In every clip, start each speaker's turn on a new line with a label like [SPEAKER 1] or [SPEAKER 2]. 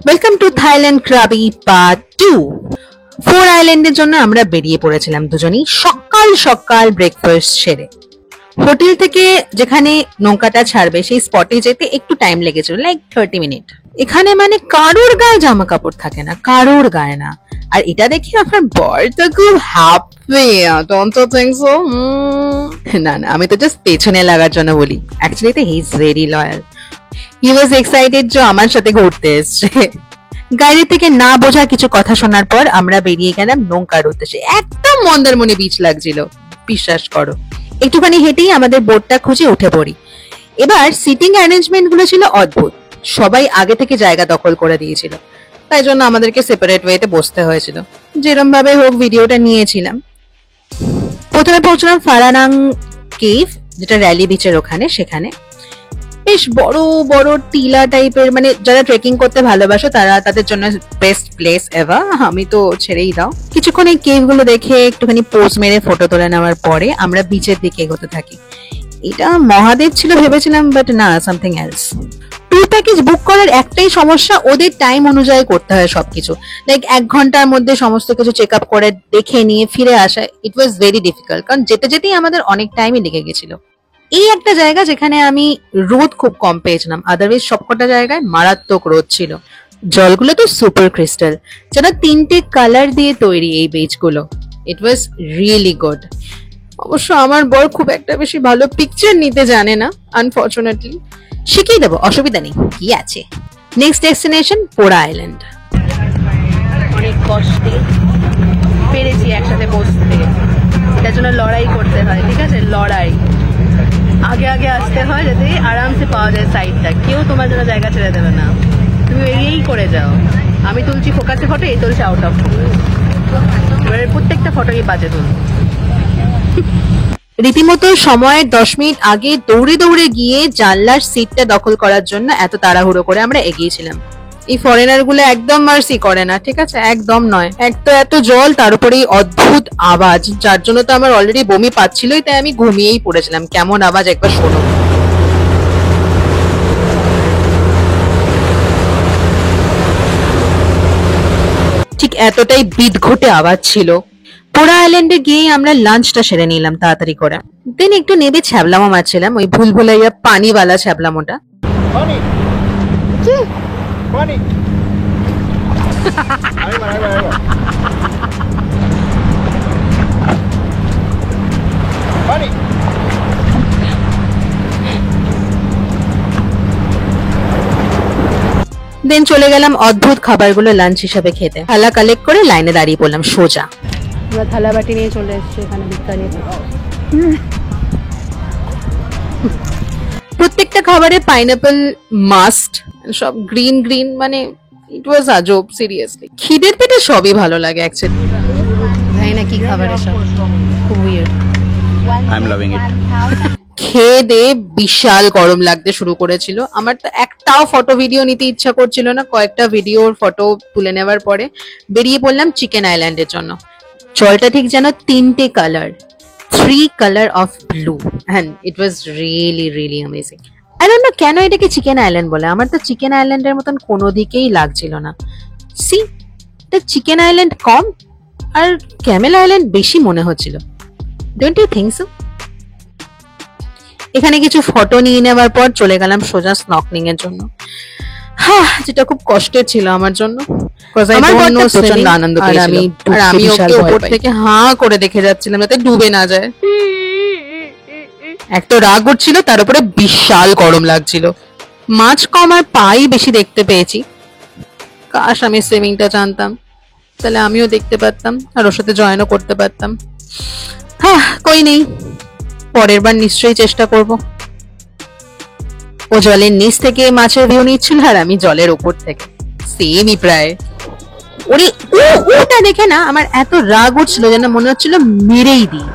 [SPEAKER 1] Welcome to Thailand Krabi part 2। 4 আইল্যান্ডের জন্য আমরা বেরিয়ে পড়েছিলাম দুজনেই সকাল সকাল ব্রেকফাস্ট সেরে। হোটেল থেকে যেখানে নৌকাটা ছাড়বে সেই স্পটে যেতে একটু টাইম লেগেছিল, লাইক 30 মিনিট। এখানে মানে কারোর গায়ে জামা কাপড় থাকে না, কারোর গায়ে না। আর এটা দেখে আমার বর তো খুব happy, don't you think so? না না, আমি তো জাস্ট পেছনে লাগার জন্য বলি। অ্যাকচুয়ালি তো he is very loyal. He was excited যে আমার সাথে ঘুরতে এসছে। গাড়ি থেকে না বোঝা কিছু কথা শোনার পর আমরা বেরিয়ে গেলাম নৌকার উদ্দেশ্যে। একদম মন্দারমণি বিচ লাগছিল, বিশ্বাস করো। একটুখানি হেঁটেই আমাদের বোটটা খুঁজে উঠে পড়ি। এবার সিটিং অ্যারেঞ্জমেন্ট গুলো ছিল অদ্ভুত, সবাই আগে থেকে জায়গা দখল করে দিয়েছিল, তাই জন্য আমাদেরকে সেপারেট ওয়েতে বসতে হয়েছিল। যেরকম ভাবে হোক ভিডিওটা নিয়েছিলাম। প্রথমে পৌঁছলাম ফারানাং কেভ, যেটা র্যালি বিচের ওখানে। সেখানে বেশ বড় বড় টিলা টাইপের, মানে যারা ট্রেকিং করতে ভালোবাসো তারা তাদের জন্য বেস্ট প্লেস এভার। আমি তো ছেড়েই দাও। কিছুক্ষণ এই কেভ গুলো দেখে একটুখানি পোজ মেরে ফটো তুলে নেওয়ার পরে আমরা বিচের দিকে এগোতে থাকি। এটা মহাদেব ছিল ভেবেছিলাম, বাট না, সামথিং এলস। ট্যুর প্যাকেজ বুক করার একটাই সমস্যা, ওদের টাইম অনুযায়ী করতে হয় সবকিছু। লাইক 1 ঘন্টার মধ্যে সমস্ত কিছু চেক আপ করে দেখে নিয়ে ফিরে আসা, ইট ওয়াজ ভেরি ডিফিকাল্ট, কারণ যেতে যেতেই আমাদের অনেক টাইমই লেগে গেছিল। এই একটা জায়গা যেখানে আমি রোদ খুব কম পেয়েছিলাম, আদারওয়াইজ সবকটা জায়গায় মারাত্মক রোদ ছিল। জলগুলো তো সুপার ক্রিস্টাল, যেন 3টে কালার দিয়ে তৈরি এই বিচগুলো। ইট ওয়াজ রিয়েলি গুড। অবশ্য আমার বর খুব একটা বেশি ভালো পিকচার নিতে জানে না, আনফরচুনেটলি। শিখিয়ে দেবো, অসুবিধা নেই, কি আছে। নেক্সট ডেস্টিনেশন পোড়া আইল্যান্ড। অনেক কষ্টে পেরেছি একসাথে বসতে, এটার জন্য লড়াই করতে হয়, ঠিক আছে? লড়াই, আগে আগে আসতে হয় যাতে আরামসে পাওয়া যায় সাইডটা। কেউ তোমার জন্য জায়গা ছেড়ে দেবে না, তুমি এগিয়েই করে যাও। আমি তুলছি ফোকাসে ফটো, এই তুলছে আউট অফ ফোকাস। এবারে প্রত্যেকটা ফটোই বাজে তুল। রীতিমতো সময়ের 10 মিনিট আগে দৌড়ে দৌড়ে গিয়ে জানলার সিটটা দখল করার জন্য এত তাড়াহুড়ো করে আমরা এগিয়েছিলাম। এই ফরেনার গুলো একদম মার্সি করে না, ঠিক আছে? একদম নয়। এক তো এত জল, তার উপরে অদ্ভুত আওয়াজ, যার জন্য তো আমার অলরেডি বমি পাচ্ছিলই, তাই আমি ঘুমিয়েই পড়েছিলাম। কেমন আওয়াজ একবার শোনো। ঠিক এতটাই বিদঘটে আওয়াজ ছিল। পোড়া আইল্যান্ডে গিয়ে আমরা লাঞ্চটা সেরে নিলাম তাড়াতাড়ি করে। দেন একটু নেবে ছ্যাবলামো মারছিলাম, ওই ভুলভুলাইয়া পানিওয়ালা ছ্যাবলামোটা। দেন চলে গেলাম অদ্ভুত খাবারগুলো লাঞ্চ হিসাবে খেতে। থালা কালেক্ট করে লাইনে দাঁড়িয়ে পড়লাম সোজা। আমরা থালা বাটি নিয়ে চলে এসেছি এখানে ভিক্ষা নিতে। প্রত্যেকটা খাবারে পাইনাপল মাস্ট, সব গ্রিন গ্রিন, মানে ইট ওয়াজ আজব, সিরিয়াসলি। খিদের পেটে সবই ভালো লাগে অ্যাকচুয়ালি। জানি না কি খাবার এসব, খুব উইয়ার্ড।
[SPEAKER 2] আই এম লাভিং ইট।
[SPEAKER 1] খেয়ে দিয়ে বিশাল গরম লাগতে শুরু করেছিল। আমার তো একটাও ফটো ভিডিও নিতে ইচ্ছা করছিল না। কয়েকটা ভিডিওর ফটো তুলে নেওয়ার পরে বেরিয়ে পড়লাম চিকেন আইল্যান্ডের জন্য। জলটা ঠিক যেন 3টে colour, 3 colour of blue, and it was really really amazing. I don't know কেন এটাকে চিকেন আইল্যান্ড বলে, আমার তো চিকেন আইল্যান্ডের মতন কোনো দিকেই লাগছিল না। সি, দ্য চিকেন আইল্যান্ড কম আর ক্যামেল আইল্যান্ড বেশি মনে হচ্ছিল। Don't you think so? এখানে কিছু ফটো নিয়ে নেওয়ার পর চলে গেলাম সোজা স্নর্কেলিং এর জন্য। যেটা খুব কষ্টের ছিল আমার জন্য। আমার প্রচন্ড আনন্দ পেয়েছিল, আর আমি ওকে উপর থেকে হাঁ করে দেখে যাচ্ছিলাম যাতে ডুবে না যায়। এক তো রাগ উঠছিল, তার উপরে বিশাল গরম লাগছিল। মাছ কম আর পাই বেশি দেখতে পেয়েছি। কাশ আমি সুইমিংটা জানতাম, তাহলে আমিও দেখতে পারতাম আর ওর সাথে জয়েনও করতে পারতাম। কই নেই, পরের বার নিশ্চয়ই চেষ্টা করব। ও জলের নিচ থেকে মাছের ভিউ নিচ্ছিল আর আমি জলের উপর থেকে, সেমই প্রায়। ওটা দেখে না আমার এত রাগ উঠছিল যেন মনে হচ্ছিল মেরেই দিই।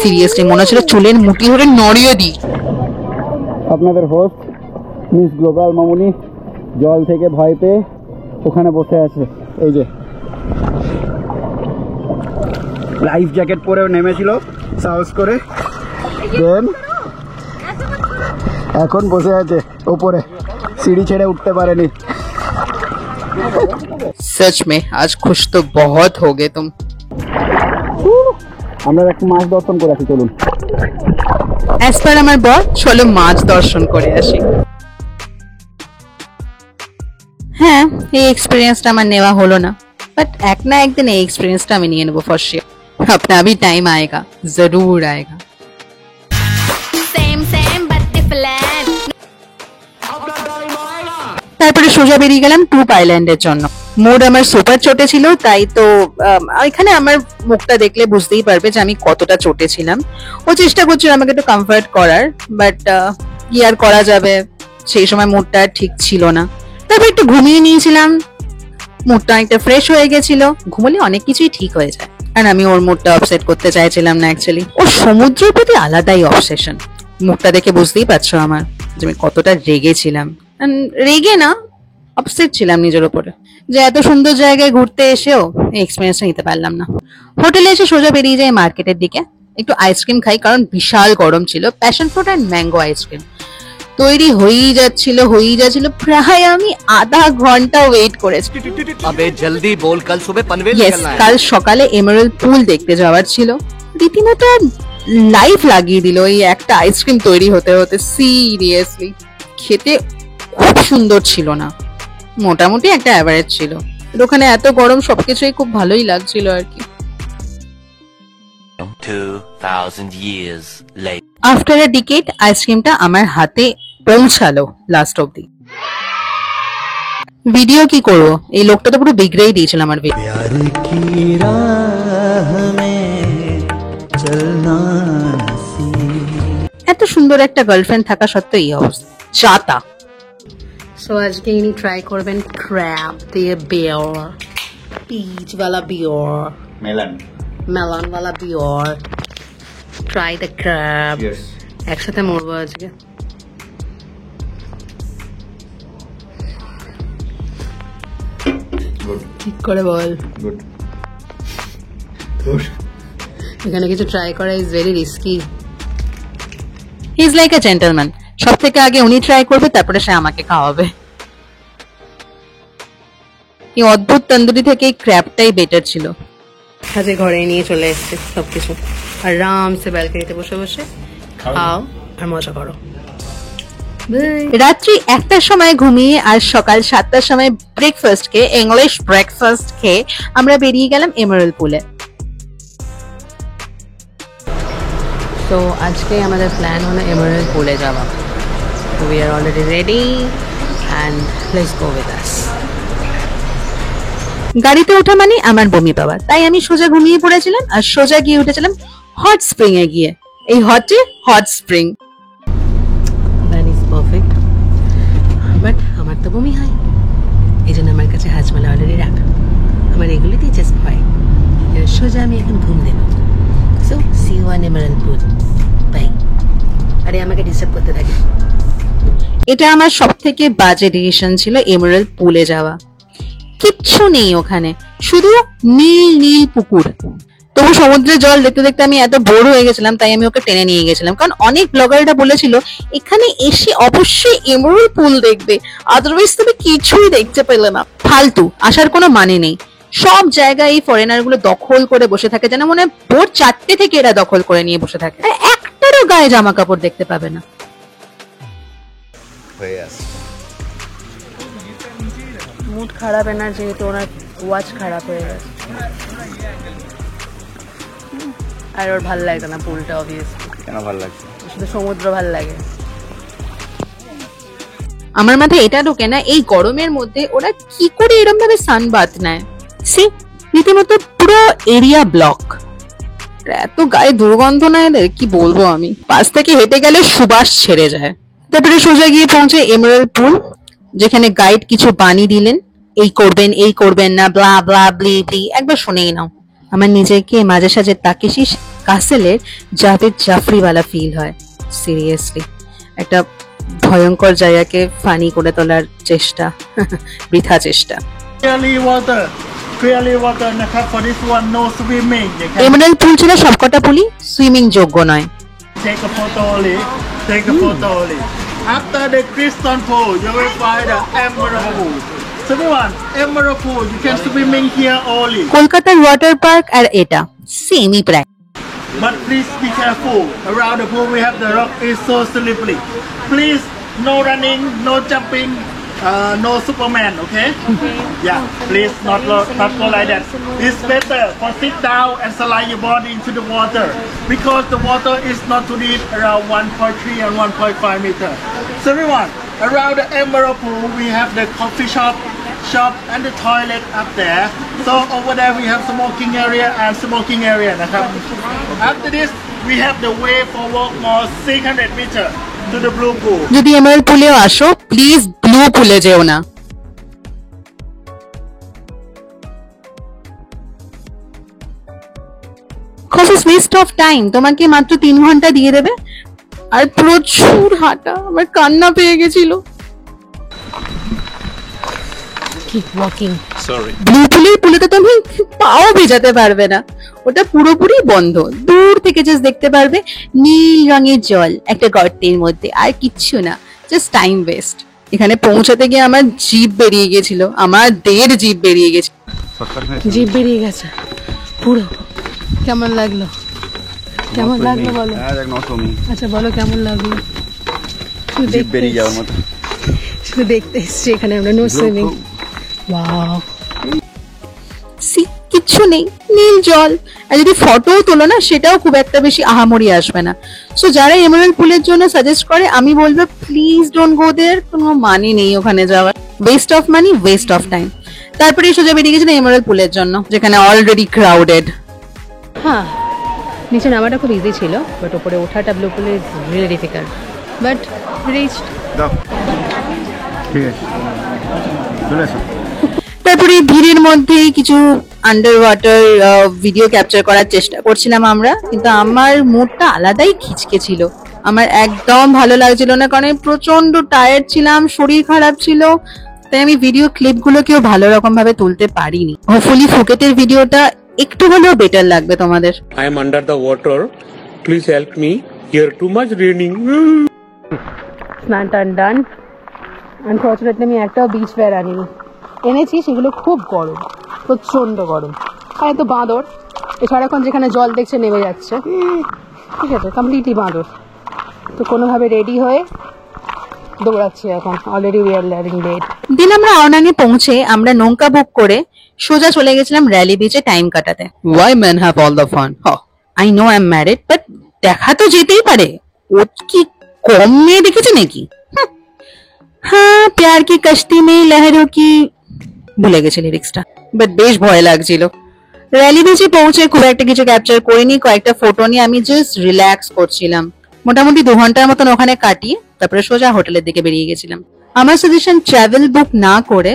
[SPEAKER 1] সিরিয়াসলি মনে হচ্ছিল চুলের মুঠি ধরে নড়িয়ে দিই।
[SPEAKER 2] আপনাদের হোস্ট মিস গ্লোবাল মামুনি জল থেকে ভয় পেয়ে ওখানে বসে আছে। এই যে লাইফ জ্যাকেট পরেও নেমেছিল সাহস করে। দেন এখন বসে আছে উপরে, সিঁড়ি ছেড়ে উঠতে পারেনি।
[SPEAKER 1] सच में आज खुश तो बहुत हो गए तुम।
[SPEAKER 2] আমরা একটু মাছ দর্শন করে আসি, চলুন।
[SPEAKER 1] অ্যাজ পার আমার বর, চলো মাছ দর্শন করে আসি। হ্যাঁ, এই এক্সপিরিয়েন্সটা আমার নেওয়া হলো না, বাট এক না একদিন এই এক্সপিরিয়েন্সটা আমি নিয়ে নেবো ফর শিওর। अपना भी टाइम आएगा, जरूर आएगा। তারপরে সোজা বেরিয়ে গেলাম টুপ আইল্যান্ডের জন্য। মোড আমার সুপার চোটে ছিল, তাই তো এখানে আমার মুখটা দেখলে বুঝতেই পারবে যে আমি কতটা চোটে ছিলাম। ও চেষ্টা করছিল আমাকে একটু কমফর্ট করার, বাট কি আর করা যাবে, সেই সময় মুডটা ঠিক ছিল না। তারপর একটু ঘুমিয়ে নিয়েছিলাম, মুডটা অনেকটা ফ্রেশ হয়ে গেছিল। ঘুমলে অনেক কিছুই ঠিক হয়ে যায়, আর আমি ওর মুডটা অপসেট করতে চাইছিলাম না অ্যাকচুয়ালি। ওর সমুদ্রের প্রতি আলাদাই অবসেশন। মুখটা দেখে বুঝতেই পারছো আমার যে আমি কতটা রেগেছিলাম। রেগে না, আপসেট ছিলাম নিজের উপরে, যে এত সুন্দর জায়গায় ঘুরতে এসেও এই এক্সপিরিয়েন্সটা নিতে পারলাম না। হোটেলে এসে সোজা বেরিয়ে যাই মার্কেটের দিকে, একটু আইসক্রিম খাই, কারণ বিশাল গরম ছিল। Passion fruit and mango ice cream তৈরি হয়েই যাচ্ছিল। প্রায় আমি আধা ঘন্টা ওয়েট করেছি।
[SPEAKER 3] अबे जल्दी बोल, कल सुबह पनवेल
[SPEAKER 1] ইয়েস,
[SPEAKER 3] निकलना है।
[SPEAKER 1] কাল সকালে এমারেল্ড পুল দেখতে যাওয়ার ছিল। রীতিমতো লাইফ লাগিয়ে দিল এই একটা আইসক্রিম তৈরি হতে হতে। সিরিয়াসলি খেতে খুব সুন্দর ছিল না, মোটামুটি একটা অ্যাভারেজ ছিল। ওখানে এত গরম, সবকিছুই খুব ভালোই লাগছিল আর কি।
[SPEAKER 3] 2000 years later.
[SPEAKER 1] After a decade আইসক্রিমটা আমার হাতে পৌঁছালো লাস্ট অব্দি। ভিডিও কি করবো, এই লোকটা তো পুরো বিগড়েই দিয়েছিল আমার ভিডিও।
[SPEAKER 4] प्यार की राह में चलना नसीब।
[SPEAKER 1] এত সুন্দর একটা গার্লফ্রেন্ড থাকা সত্ত্বেও এই অবস্থা, চাতা। সো আজকে ইনি ট্রাই করবেন ক্র্যাব দিয়ে বিয়ার, পিচ वाला বিয়ার, মেলন वाला বিয়ার। Try the crab. একসাথে মরবো আজকে। ঠিক করে বল। এখানে কিছু ট্রাই করা is very risky. He is like a gentleman. সব থেকে আগে উনি ট্রাই করবে, তারপরে সে আমাকে খাওয়াবে। এই অদ্ভুত তন্দুরি থেকে এই ক্র্যাবটাই বেটার ছিল। আজকে ঘরে নিয়ে চলে এসছে সবকিছু, আরামসে ব্যালকনিতে বসে বসে খাও আর মজা করো। রাত্রি 1টার সময় ঘুমিয়ে আর সকাল 7টার সময় ব্রেকফাস্ট খেয়ে, ইংলিশ ব্রেকফাস্ট খেয়ে আমরা বেরিয়ে গেলাম এমারেল্ড পুলে। তো আজকে আমাদের প্ল্যান হলো এমারেল্ড পুলে যাওয়া। We are already ready and let's go with us. গাড়িতে ওঠা মানে আমার বমি পাওয়া, তাই আমি সোজা ঘুমিয়ে পড়েছিলাম আর সোজা গিয়ে উঠেছিলাম হট স্প্রিং এ গিয়ে। এই hot spring that is perfect, but আমার তো বমি হয়, এই জন্য আমার কাছে হাজমালা অলরেডি রাখা। আমার এগুলিতেই জাস্ট ভয়। সোজা আমি এখন ঘুম দেব। So see you on emerald pool, bye. আরে আমাকে ডিস্টার্ব করতে থাকে। এটা আমার সব থেকে বাজে ডিসিশন ছিল এমারেল্ড পুলে যাওয়া। কিচ্ছু নেই ওখানে, শুধু নীল নীল পুকুর। তবু সমুদ্রের জল দেখতে দেখতে আমি এত বোর হয়ে গেছিলাম, তাই আমি ওকে টেনে নিয়ে গেছিলাম। কারণ অনেক ব্লগাররা বলেছিল এখানে এসে অবশ্যই এমারেল্ড পুল দেখবে, আদারওয়াইজ তুমি কিছুই দেখতে পেলে না। ফালতু, আসার কোনো মানে নেই। সব জায়গায় এই ফরেনার গুলো দখল করে বসে থাকে, যেন মনে হয় ভোর 4টে থেকে এরা দখল করে নিয়ে বসে থাকে। একটারও গায়ে জামা কাপড় দেখতে পাবে না। মুড খারাপ না, যেহেতু ওনার ওয়াচ খারাপ হয়ে গেছে আর ওর ভাল লাগে না পুলটা। অবভিয়াসলি
[SPEAKER 2] কেন ভালো লাগছে?
[SPEAKER 1] শুধু সমুদ্র ভাল লাগে। আমার মাথায় এটা ঢোকে না, এই গরমের মধ্যে ওরা কি করে এরকম ভাবে সানবাথ নেয়। সি রীতিমতো পুরো এরিয়া ব্লক, এত গায়ে দুর্গন্ধ না এদের, কি বলবো আমি। পাশ থেকে হেঁটে গেলে সুবাস ছেড়ে যায়। তারপরে সোজা গিয়ে পৌঁছে এমারেল্ড পুল, যেখানে গাইড কিছু বাণী দিলেন, এই করবেন না, ব্লা ব্লা ব্লি ব্লি। একবার শুনেই নাও। আমার নিজেকে মাঝে সাঝে তাকেশিস কাসেলের জাভেদ জাফরিওয়ালা ফিল হয়। সিরিয়াসলি একটা ভয়ঙ্কর জায়গাকে ফানি করে তোলার চেষ্টা, বৃথা চেষ্টা।
[SPEAKER 5] clearly water นะครับ for this one no swimming นะครับ
[SPEAKER 1] emerald পুল ছিল সবকটা পুলই সুইমিং যোগ্য নয়।
[SPEAKER 5] take a photo only take a photo only After the crystal pool, you will find the emerald pool. So everyone, emerald pool, you can swimming here only.
[SPEAKER 1] কলকাতার water park আর এটা সেমই প্রায়।
[SPEAKER 5] But please be careful. Around the pool, we have the rock is so slippery. Please, no running, no jumping, no Superman. Okay? Yeah. Please not go like that. It's better for sit down and slide your body into the water because the water is not too deep, around 1.3 and 1.5 meter. So everyone, around the emerald pool, we have the coffee shop and the toilet up there. So over there we have smoking area and smoking area. After this, we have the way forward more 600 meter to the blue pool.
[SPEAKER 1] যদি MRL পুলেও আসো please blue পুলে যেও না। Cause West of time, তোমাকে মাত্র 3 ঘন্টা দিয়ে দেবে আর প্রচুর হাঁটা, আমার কান্না পেয়ে গেছিল। Keep walking. সরি। ব্লু পুলে তো তুমি পাও ভেজাতে পারবে না, ওটা পুরোপুরি বন্ধ। দূর থেকে জাস্ট দেখতে পারবে নীল রঙের জল একটা গর্তের মধ্যে, আর কিচ্ছু না, জাস্ট টাইম ওয়েস্ট। এখানে পৌঁছাতে গিয়ে আমার জিভ বেরিয়ে গেছিল, আমার জিভ বেরিয়ে গেছে, জিভ বেরিয়ে গেছে পুরো। কেমন লাগলো? কেমন লাগলো বলো? আচ্ছা বলো কেমন লাগলো? জিভ বেরিয়ে যাওয়ার মতো। শুধু দেখতে এসছি এখানে আমরা, নো সুইমিং। ওয়াও, কিচ্ছু নেই, নীল জল। আর যদি ফটো তোলো না সেটাও খুব একটা বেশি আহামরি আসবে না। সো যারা এমারেল্ড পুলের জন্য সাজেস্ট করে আমি বলবো প্লিজ ডোন্ট গো দেয়ার, কোনো মানে নেই ওখানে যাওয়ার, West of money, West of time. তারপরে সোজা বেরিয়ে গেছিলাম এমারেল্ড পুলের জন্য, যেখানে অলরেডি ক্রাউডেড। হ্যাঁ, নিচে নামাটা খুব ইজি ছিল, বাট উপরে ওঠাটা ব্লু পুলে রিয়েলি ডিফিকাল্ট, বাট রিচড।
[SPEAKER 2] ঠিক আছে, চলে এসো।
[SPEAKER 1] তারপরে ভিড়ের মধ্যেই কিছু আন্ডার ওয়াটার ভিডিও ক্যাপচার করার চেষ্টা করছিলাম আমরা, কিন্তু আমার মুডটা আলাদাই খিচকে ছিল, আমার একদম ভালো লাগছিল না, কারণ আমি প্রচন্ড টায়ার্ড ছিলাম, শরীর খারাপ ছিল, তাই আমি ভিডিও ক্লিপগুলোকেও ভালো রকম ভাবে তুলতে পারিনি। হোপফুলি ফুকেটের ভিডিওটা একটু হলেও বেটার লাগবে তোমাদের।
[SPEAKER 6] I am under the water. Please help me. Here too much raining.
[SPEAKER 1] স্নান টান ডান। আনফর্চুনেটলি আমি একটাও বিচ ওয়্যার আনিনি, এনেছি সেগুলো খুব গরম, প্রচন্ড গরম। আর তো বাঁদর, সারাক্ষণ যেখানে জল দেখছে নেমে যাচ্ছে, ঠিক আছে, কমপ্লিটলি বাঁদর। তো কোনোভাবে রেডি হয়ে দৌড়াচ্ছি এখন, অলরেডি উই আর লেভিং লেট। দিন আমরা আওনাঙে পৌঁছে আমরা নৌকা বুক করে সোজা চলে গেছিলাম র্যালি বিচে টাইম কাটাতে। Why man have all the fun. I know I am married, but দেখা তো যেতেই পারে, ও কি কম মেয়ে দেখেছে নাকি? হ্যাঁ, প্যার কি কশ্তি মে লহরো কি, ভুলে গেছি লিরিক্সটা, বাট বেশ ভয় লাগছিল। র্যালি বিচে পৌঁছে খুব একটা কিছু ক্যাপচার করিনি, কয়েকটা ফটো নিয়ে আমি জাস্ট রিল্যাক্স করছিলাম। মোটামুটি 2 ঘন্টার মতন ওখানে কাটিয়ে তারপরে সোজা হোটেলের দিকে বেরিয়ে গেছিলাম। আমার সাজেশন ট্রাভেল বুক না করে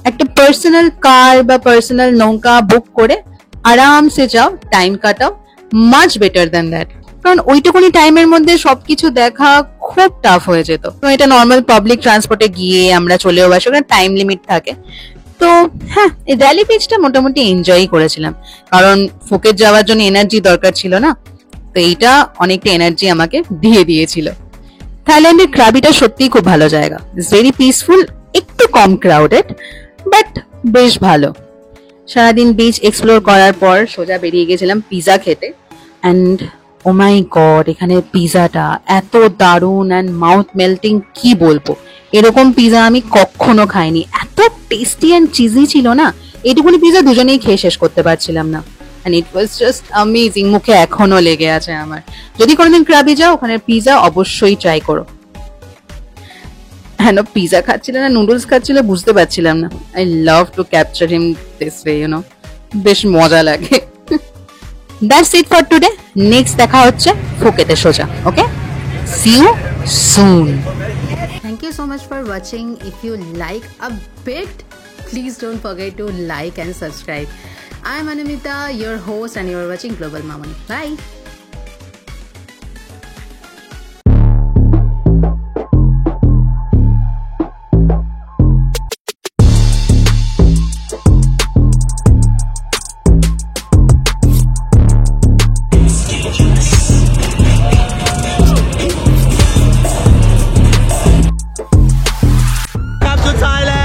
[SPEAKER 1] একটা পার্সোনাল কার বা পার্সোনাল নৌকা বুক করে আরামসে যাও, টাইম কাটাও, মাচ বেটার দ্যান দ্যাট। কারণ ওইটুকুনি টাইমের মধ্যে সবকিছু দেখা খুব টাফ হয়ে যেত। তো এটা নর্মাল পাবলিক ট্রান্সপোর্টে গিয়ে আমরা চলেও আসি, ওখানে টাইম লিমিট থাকে। তো হ্যাঁ, এই র্যালি বিচটা মোটামুটি এনজয় করেছিলাম, কারণ ফুকেট যাওয়ার জন্য এনার্জি দরকার ছিল না, তো এইটা অনেকটা এনার্জি আমাকে দিয়ে দিয়েছিল। থাইল্যান্ডের ক্রাবিটা সত্যিই খুব ভালো জায়গা, ইটস ভেরি পিসফুল, একটু কম ক্রাউডেড, বাট বেশ ভালো। সারাদিন বিচ এক্সপ্লোর করার পর সোজা বেরিয়ে গেছিলাম পিজা খেতে, অ্যান্ড ও মাই গড, এখানে পিজাটা এত দারুণ অ্যান্ড মাউথ মেল্টিং, কি বলবো, এরকম পিজা আমি কখনো খাইনি, এত টেস্টি অ্যান্ড চিজি ছিল না, এইটুকুনি পিজা দুজনেই খেয়ে শেষ করতে পারছিলাম না, and it was just amazing, মুখে এখনো লেগে আছে আমার। যদি কোনোদিন ক্রাবি যাও, ওখানে পিজা অবশ্যই ট্রাই করো। হ্যাঁ, পিজা খাচ্ছিল না নুডলস খাচ্ছিল বুঝতে পারছিলাম না। I love to capture him this way, you know, বেশ মজা লাগে। That's it for today. Next দেখা হচ্ছে ফুকেতে সোজা। Okay, see you soon. Thank you so much for watching. If you like a bit, please don't forget to like and subscribe. I'm Anamita, your host, and you're watching Global Mamoni. Bye.
[SPEAKER 4] Thailand.